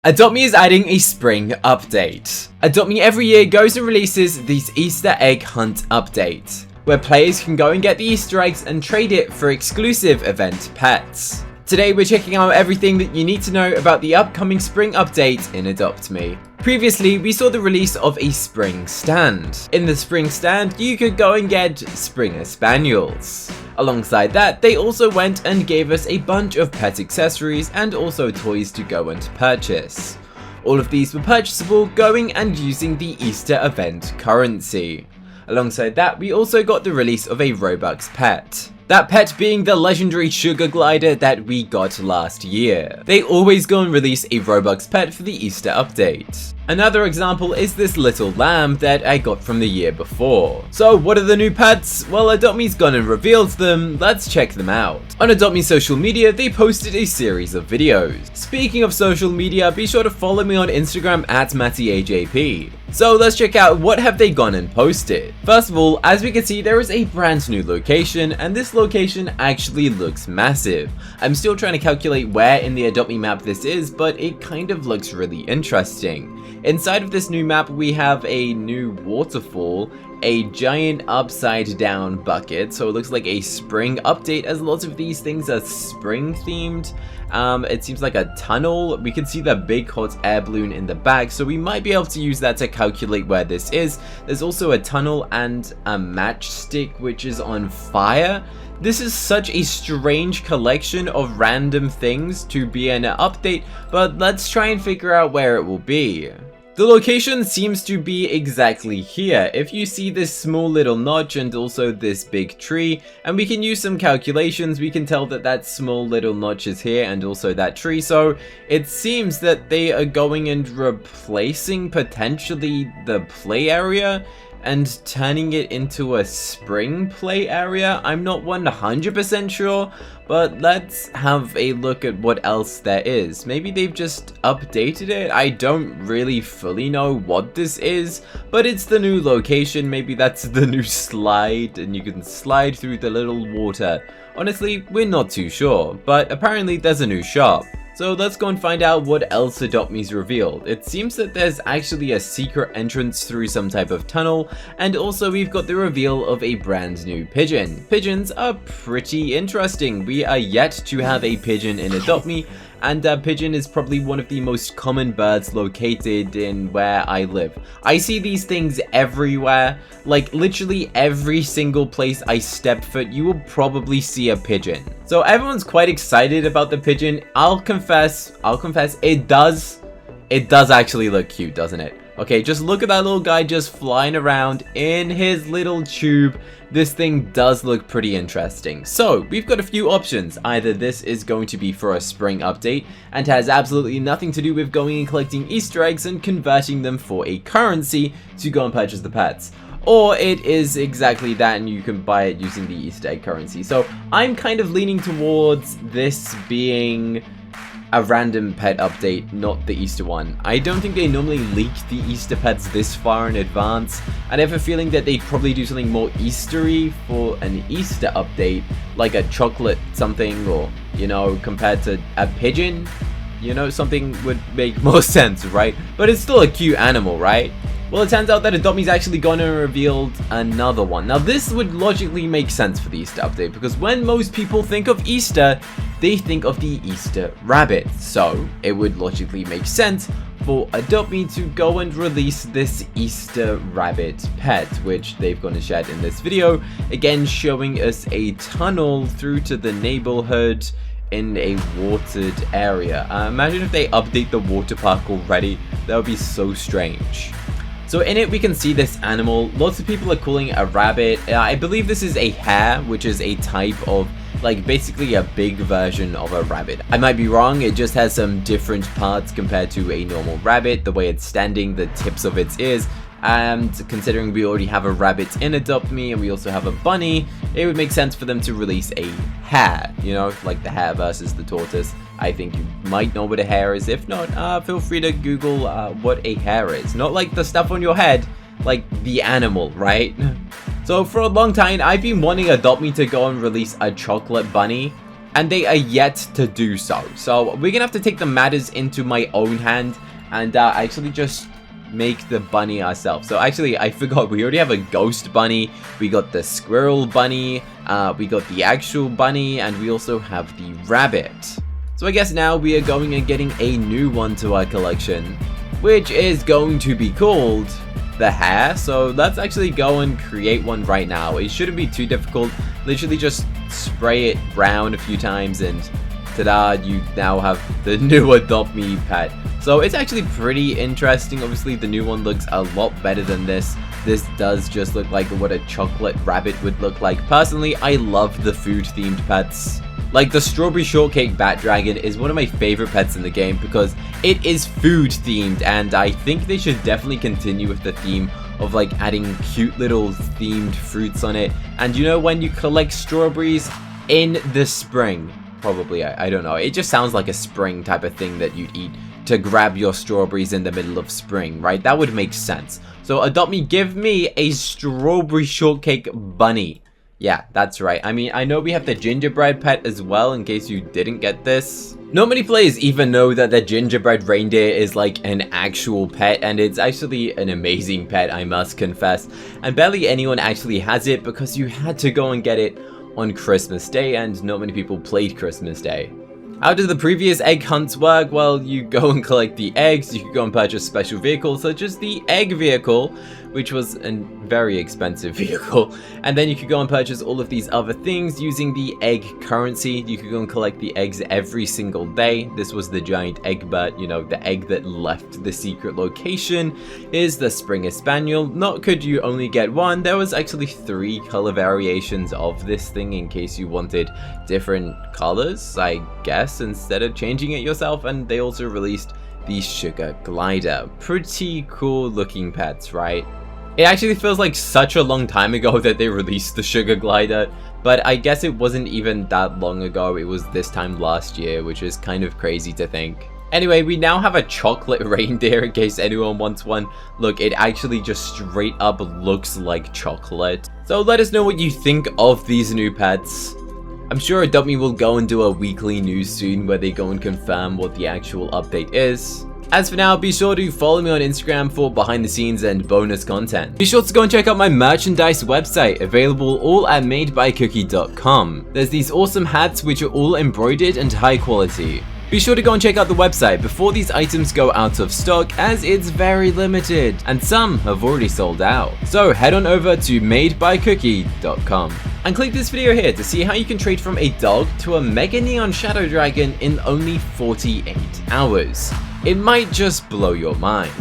Adopt Me is adding a spring update. Adopt Me every year goes and releases these Easter egg hunt updates, where players can go and get the Easter eggs and trade it for exclusive event pets. Today we're checking out everything that you need to know about the upcoming spring update in Adopt Me. Previously, we saw the release of a spring stand. In the spring stand, you could go and get Springer Spaniels. Alongside that, they also went and gave us a bunch of pet accessories and also toys to go and purchase. All of these were purchasable going and using the Easter event currency. Alongside that, we also got the release of a Robux pet. That pet being the legendary sugar glider that we got last year. They always go and release a Robux pet for the Easter update. Another example is this little lamb that I got from the year before. So what are the new pets? Well, Adopt Me's gone and revealed them. Let's check them out. On Adopt Me social media, they posted a series of videos. Speaking of social media, be sure to follow me on Instagram at MattyAJP. So let's check out what have they gone and posted. First of all, as we can see, there is a brand new location, and this location actually looks massive. I'm still trying to calculate where in the Adopt Me map this is, but it kind of looks really interesting. Inside of this new map, we have a new waterfall, a giant upside down bucket, so it looks like a spring update, as lots of these things are spring themed. It seems like a tunnel. We can see the big hot air balloon in the back, so we might be able to use that to calculate where this is. There's also a tunnel and a matchstick which is on fire. This is such a strange collection of random things to be an update, but let's try and figure out where it will be. The location seems to be exactly here. If you see this small little notch and also this big tree, and we can use some calculations, we can tell that that small little notch is here and also that tree. So it seems that they are going and replacing potentially the play area and turning it into a spring play area. I'm not 100% sure, but let's have a look at what else there is. Maybe they've just updated it. I don't really fully know what this is, but it's the new location. Maybe that's the new slide and you can slide through the little water. Honestly, we're not too sure, but apparently there's a new shop. So let's go and find out what else Adopt Me's revealed. It seems that there's actually a secret entrance through some type of tunnel, and also we've got the reveal of a brand new pigeon. Pigeons are pretty interesting. We are yet to have a pigeon in Adopt Me, and pigeon is probably one of the most common birds located in where I live. I see these things everywhere. Like literally every single place I step foot, you will probably see a pigeon. So everyone's quite excited about the pigeon. I'll confess, it does actually look cute, doesn't it? Okay, just look at that little guy just flying around in his little tube. This thing does look pretty interesting. So, we've got a few options. Either this is going to be for a spring update and has absolutely nothing to do with going and collecting Easter eggs and converting them for a currency to go and purchase the pets. Or it is exactly that and you can buy it using the Easter egg currency. So, I'm kind of leaning towards this being a random pet update, not the Easter one. I don't think they normally leak the Easter pets this far in advance. I have a feeling that they'd probably do something more Eastery for an Easter update, like a chocolate something, or, you know, compared to a pigeon. You know, something would make more sense, right? But it's still a cute animal, right? Well, it turns out that Adopt Me's actually gone and revealed another one. Now, this would logically make sense for the Easter update, because when most people think of Easter, they think of the Easter rabbit. So, it would logically make sense for Adopt Me to go and release this Easter rabbit pet, which they've gone and shared in this video. Again, showing us a tunnel through to the neighborhood in a watered area. Imagine if they update the water park already. That would be so strange. So in it, we can see this animal. Lots of people are calling it a rabbit. I believe this is a hare, which is a type of, like, basically a big version of a rabbit. I might be wrong. It just has some different parts compared to a normal rabbit. The way it's standing, the tips of its ears. And considering we already have a rabbit in Adopt Me and we also have a bunny, it would make sense for them to release a hare, you know, like the hare versus the tortoise. I think you might know what a hare is. If not, feel free to Google what a hare is. Not like the stuff on your head, like the animal, right? So for a long time, I've been wanting Adopt Me to go and release a chocolate bunny. and they are yet to do so. So we're gonna have to take the matters into my own hand and actually just make the bunny ourselves. So actually, I forgot, we already have a ghost bunny, we got the squirrel bunny, we got the actual bunny, and we also have the rabbit. So I guess now we are going and getting a new one to our collection, which is going to be called the hare. So let's actually go and create one right now. It shouldn't be too difficult. Literally just spray it brown a few times and ta-da, you now have the new Adopt Me pet. So it's actually pretty interesting. Obviously the new one looks a lot better than this. This does just look like what a chocolate rabbit would look like. Personally, I love the food themed pets. Like the strawberry shortcake bat dragon is one of my favorite pets in the game because it is food themed, and I think they should definitely continue with the theme of like adding cute little themed fruits on it. And you know, when you collect strawberries in the spring, probably, I don't know, it just sounds like a spring type of thing that you'd eat to grab your strawberries in the middle of spring, right? That would make sense. So Adopt Me, give me a strawberry shortcake bunny. Yeah, that's right. I mean, I know we have the gingerbread pet as well, in case you didn't get this. Not many players even know that the gingerbread reindeer is like an actual pet, and it's actually an amazing pet, I must confess. And barely anyone actually has it because you had to go and get it on Christmas Day, and not many people played Christmas Day. How do the previous egg hunts work? Well, you go and collect the eggs, you can go and purchase special vehicles such as the egg vehicle, which was a very expensive vehicle, and then you could go and purchase all of these other things using the egg currency. You could go and collect the eggs every single day. This was the giant egg bird, you know, the egg that left the secret location is the Springer Spaniel. Not could you only get one, there was actually 3 color variations of this thing in case you wanted different colors, I guess, instead of changing it yourself. And they also released the Sugar Glider. Pretty cool looking pets, right? It actually feels like such a long time ago that they released the Sugar Glider, but I guess it wasn't even that long ago. It was this time last year, which is kind of crazy to think. Anyway, we now have a chocolate reindeer in case anyone wants one. Look, it actually just straight up looks like chocolate. So let us know what you think of these new pets. I'm sure Adopt Me will go and do a weekly news soon where they go and confirm what the actual update is. As for now, be sure to follow me on Instagram for behind the scenes and bonus content. Be sure to go and check out my merchandise website, available all at madebycookie.com. There's these awesome hats which are all embroidered and high quality. Be sure to go and check out the website before these items go out of stock, as it's very limited, and some have already sold out. So head on over to madebycookie.com. And click this video here to see how you can trade from a dog to a mega neon shadow dragon in only 48 hours. It might just blow your mind.